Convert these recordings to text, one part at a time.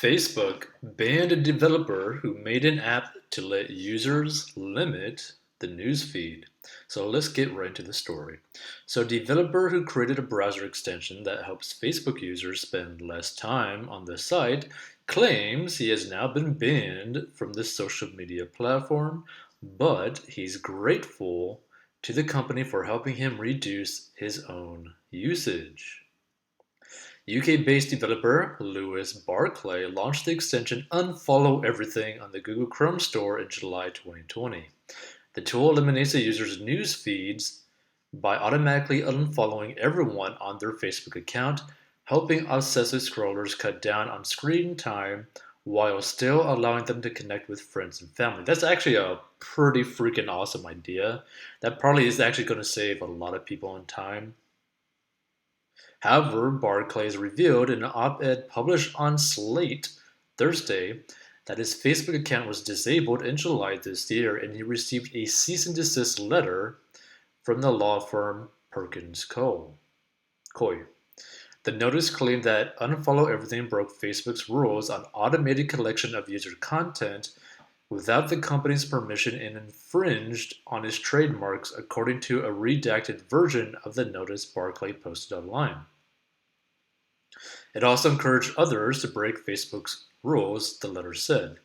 Facebook banned a developer who made an app to let users limit the news feed. So let's get right into the story. So, a developer who created a browser extension that helps Facebook users spend less time on the site claims he has now been banned from the social media platform, but he's grateful to the company for helping him reduce his own usage. UK-based developer Lewis Barclay launched the extension Unfollow Everything on the Google Chrome Store in July 2020. The tool eliminates a user's news feeds by automatically unfollowing everyone on their Facebook account, helping obsessive scrollers cut down on screen time while still allowing them to connect with friends and family. That's actually a pretty freaking awesome idea. That probably is actually going to save a lot of people on time. However, Barclays revealed in an op-ed published on Slate Thursday that his Facebook account was disabled in July this year and he received a cease and desist letter from the law firm Perkins Coie. The notice claimed that Unfollow Everything broke Facebook's rules on automated collection of user content without the company's permission and infringed on its trademarks, according to a redacted version of the notice Barclay posted online. It also encouraged others to break Facebook's rules, the letter said.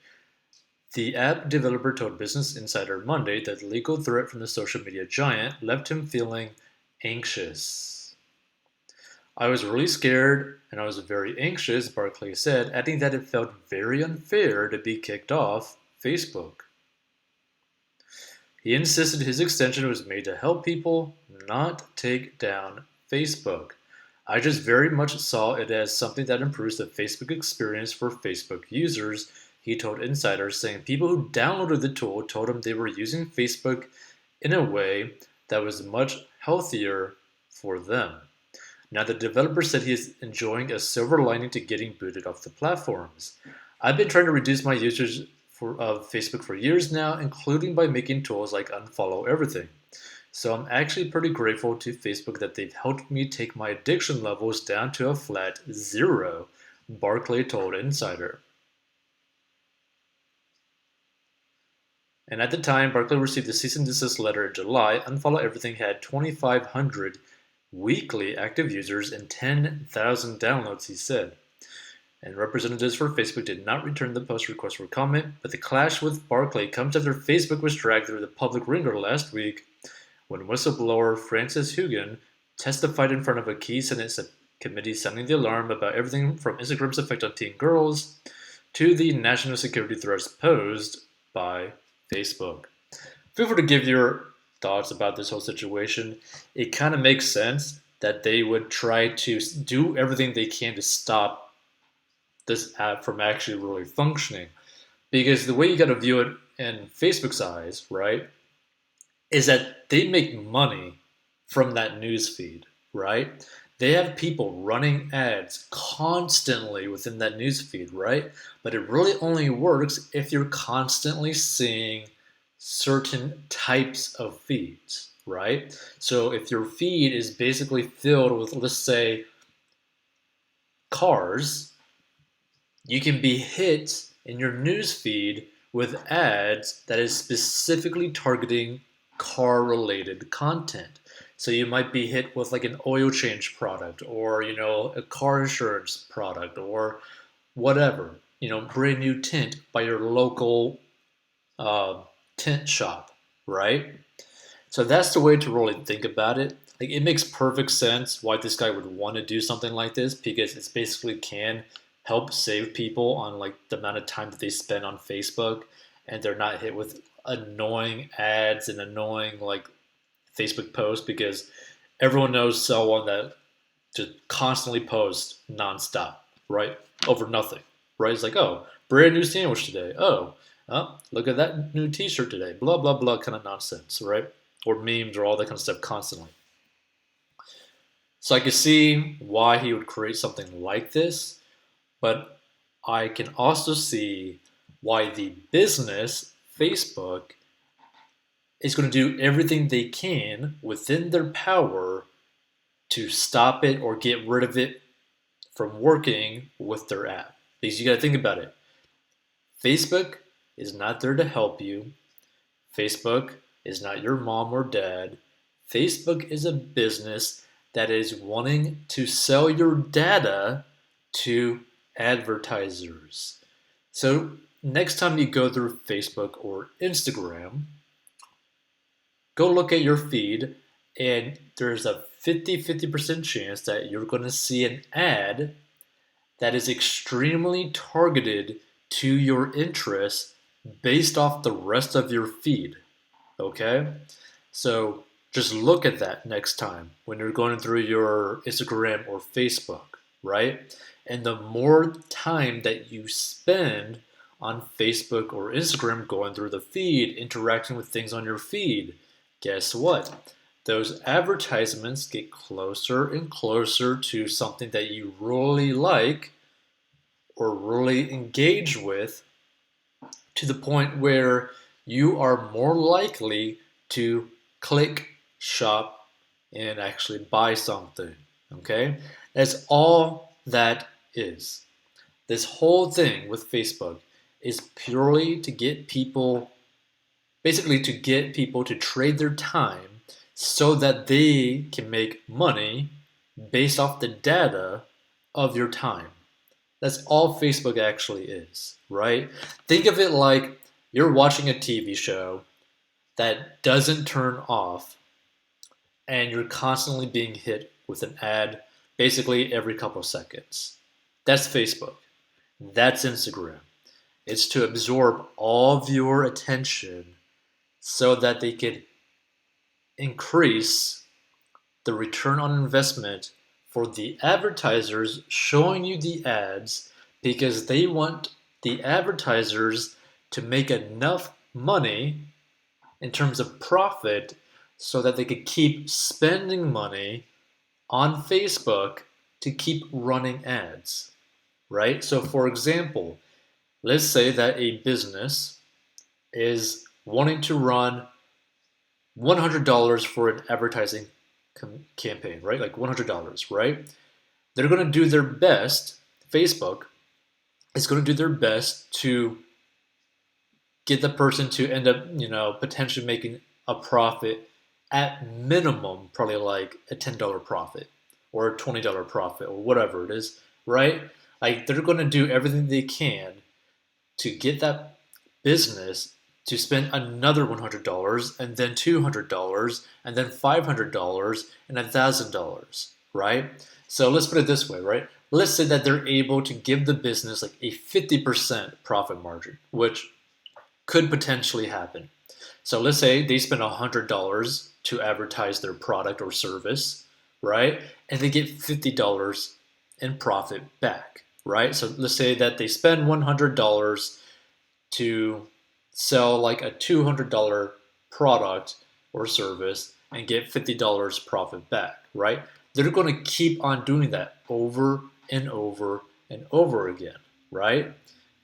The app developer told Business Insider Monday that the legal threat from the social media giant left him feeling anxious. I was really scared and I was very anxious, Barclay said, adding that it felt very unfair to be kicked off Facebook. He insisted his extension was made to help people, not take down Facebook. I just very much saw it as something that improves the Facebook experience for Facebook users, he told insiders, saying people who downloaded the tool told him they were using Facebook in a way that was much healthier for them. Now, the developer said he is enjoying a silver lining to getting booted off the platforms. I've been trying to reduce my usage of Facebook for years now, including by making tools like Unfollow Everything. So I'm actually pretty grateful to Facebook that they've helped me take my addiction levels down to a flat 0, Barclay told Insider. And at the time Barclay received the cease and desist letter in July, Unfollow Everything had 2,500 weekly active users and 10,000 downloads, he said. And representatives for Facebook did not return the post request for comment, but the clash with Barclay comes after Facebook was dragged through the public ringer last week when whistleblower Frances Haugen testified in front of a key Senate committee sounding the alarm about everything from Instagram's effect on teen girls to the national security threats posed by Facebook. Feel free to give your thoughts about this whole situation. It kind of makes sense that they would try to do everything they can to stop this app from actually really functioning. Because the way you got to view it in Facebook's eyes, right, is that they make money from that news feed, right? They have people running ads constantly within that news feed, right? But it really only works if you're constantly seeing certain types of feeds, right? So if your feed is basically filled with, let's say, cars, you can be hit in your news feed with ads that is specifically targeting car related content. So you might be hit with like an oil change product or, a car insurance product or whatever, brand new tint by your local tint shop, right? So that's the way to really think about it. Like it makes perfect sense why this guy would want to do something like this because it's basically can help save people on like the amount of time that they spend on Facebook and they're not hit with annoying ads and annoying like Facebook posts because everyone knows someone that just constantly posts nonstop, right? Over nothing, right? It's like, oh, brand new sandwich today. Oh, look at that new T-shirt today. Blah blah blah, kind of nonsense, right? Or memes or all that kind of stuff constantly. So I can see why he would create something like this, but I can also see why the business, Facebook, is going to do everything they can within their power to stop it or get rid of it from working with their app. Because you got to think about it. Facebook is not there to help you. Facebook is not your mom or dad. Facebook is a business that is wanting to sell your data to advertisers. So next time you go through Facebook or Instagram, go look at your feed, and there's a 50% chance that you're going to see an ad that is extremely targeted to your interests based off the rest of your feed. Okay? So just look at that next time when you're going through your Instagram or Facebook, right? And the more time that you spend on Facebook or Instagram going through the feed, interacting with things on your feed, guess what? Those advertisements get closer and closer to something that you really like or really engage with, to the point where you are more likely to click, shop, and actually buy something. Okay? That's all that is. This whole thing with Facebook is purely to get people, basically to get people to trade their time so that they can make money based off the data of your time. That's all Facebook actually is, right? Think of it like you're watching a TV show that doesn't turn off, and you're constantly being hit with an ad basically every couple of seconds. That's Facebook. That's Instagram. It's to absorb all of your attention so that they could increase the return on investment for the advertisers showing you the ads, because they want the advertisers to make enough money in terms of profit so that they could keep spending money on Facebook to keep running ads, right? So for example, let's say that a business is wanting to run $100 for an advertising campaign, right? Like $100, right? They're going to do their best. Facebook is going to do their best to get the person to end up, potentially making a profit at minimum, probably like a $10 profit or a $20 profit or whatever it is, right? Like they're going to do everything they can to get that business to spend another $100 and then $200 and then $500 and $1,000, right? So let's put it this way, right? Let's say that they're able to give the business like a 50% profit margin, which could potentially happen. So let's say they spend $100 to advertise their product or service, right? And they get $50 in profit back, right? So let's say that they spend $100 to sell like a $200 product or service and get $50 profit back, right? They're going to keep on doing that over and over and over again, right?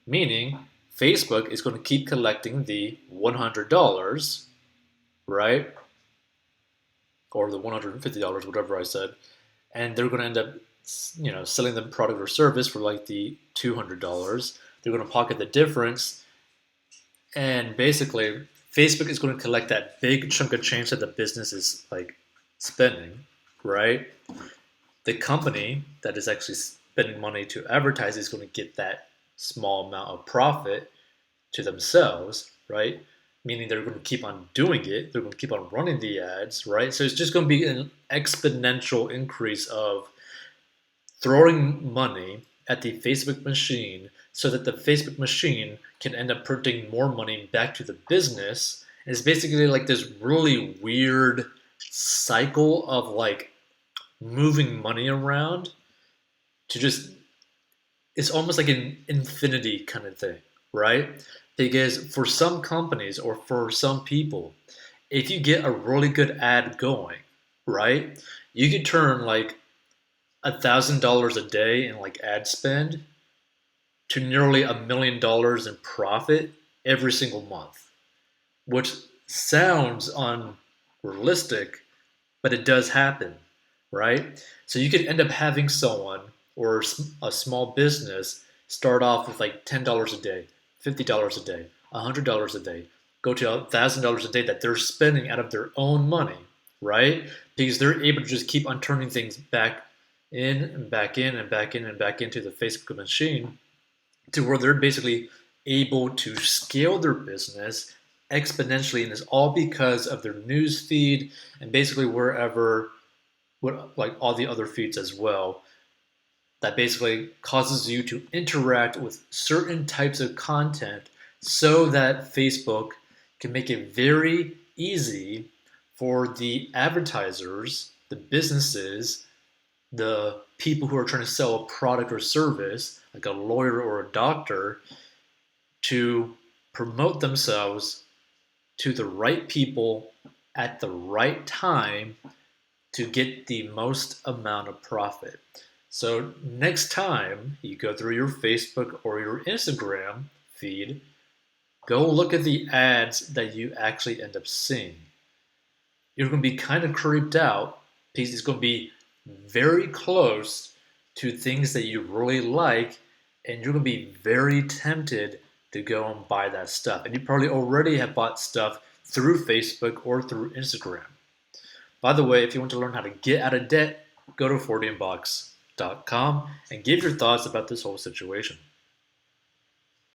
Meaning Facebook is going to keep collecting the $100, right? Or the $150, whatever I said, and they're going to end up, selling the product or service for like the $200. They're going to pocket the difference, and basically, Facebook is going to collect that big chunk of change that the business is like spending, right? The company that is actually spending money to advertise is going to get that small amount of profit to themselves, right? Meaning they're going to keep on doing it. They're going to keep on running the ads, right? So it's just going to be an exponential increase of throwing money at the Facebook machine so that the Facebook machine can end up printing more money back to the business. And it's basically like this really weird cycle of like moving money around to just, it's almost like an infinity kind of thing, right? Because for some companies or for some people, if you get a really good ad going, right, you could turn like $1,000 a day in like ad spend to nearly $1 million in profit every single month, which sounds unrealistic, but it does happen, right? So you could end up having someone or a small business start off with like $10 a day, $50 a day, $100 a day, go to $1,000 a day that they're spending out of their own money, right? Because they're able to just keep on turning things back in and back in and back in and back into the Facebook machine to where they're basically able to scale their business exponentially, and it's all because of their news feed and basically wherever, like all the other feeds as well, that basically causes you to interact with certain types of content so that Facebook can make it very easy for the advertisers, the businesses, the people who are trying to sell a product or service, like a lawyer or a doctor, to promote themselves to the right people at the right time to get the most amount of profit. So next time you go through your Facebook or your Instagram feed, go look at the ads that you actually end up seeing. You're going to be kind of creeped out because it's going to be very close to things that you really like, and you're going to be very tempted to go and buy that stuff. And you probably already have bought stuff through Facebook or through Instagram. By the way, if you want to learn how to get out of debt, go to 40inbox.com and give your thoughts about this whole situation.